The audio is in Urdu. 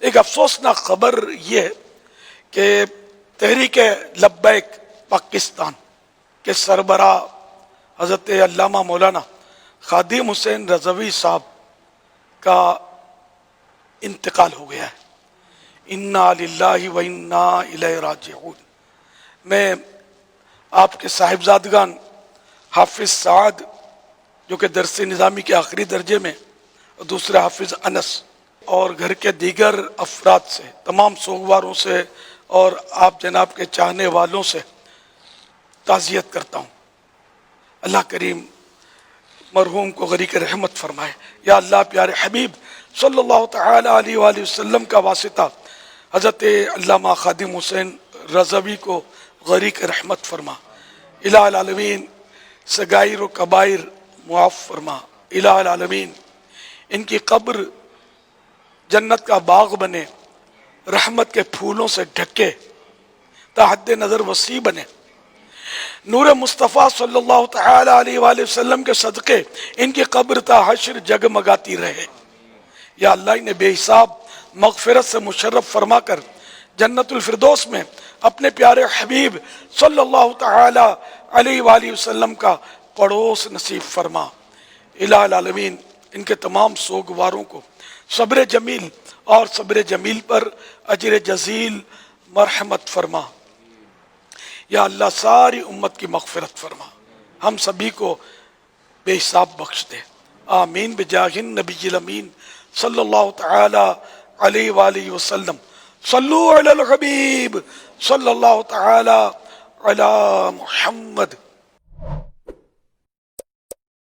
ایک افسوسناک خبر یہ ہے کہ تحریک لبیک پاکستان کے سربراہ حضرت علامہ مولانا خادم حسین رضوی صاحب کا انتقال ہو گیا ہے۔ انا للہ و انا الیہ راجعون۔ میں آپ کے صاحبزادگان حافظ سعد جو کہ درس نظامی کے آخری درجے میں، اور دوسرے حافظ انس اور گھر کے دیگر افراد سے، تمام سوگواروں سے اور آپ جناب کے چاہنے والوں سے تعزیت کرتا ہوں۔ اللہ کریم مرحوم کو غریق رحمت فرمائے۔ یا اللہ پیارے حبیب صلی اللہ تعالی علیہ وآلہ وسلم کا واسطہ حضرت علامہ خادم حسین رضوی کو غریق رحمت فرما۔ الہ العالمین صغائر و کبائر معاف فرما۔ الہ العالمین ان کی قبر جنت کا باغ بنے، رحمت کے پھولوں سے ڈھکے، تا حد نظر وسیع بنے۔ نور مصطفیٰ صلی اللہ تعالی علیہ وآلہ وسلم کے صدقے ان کی قبر تا حشر جگمگاتی رہے۔ یا اللہ انہیں بے حساب مغفرت سے مشرف فرما کر جنت الفردوس میں اپنے پیارے حبیب صلی اللہ تعالی علیہ وآلہ وسلم کا پڑوس نصیب فرما۔ الہ العالمین ان کے تمام سوگواروں کو صبر جمیل اور صبر جمیل پر اجر جزیل مرحمت فرما۔ یا اللہ ساری امت کی مغفرت فرما، ہم سبھی کو بے حساب بخش دے۔ آمین بجاہ النبی الامین صلی اللہ تعالی علیہ وآلہ وسلم۔ صلو علی الحبیب صلی اللہ تعالی علی محمد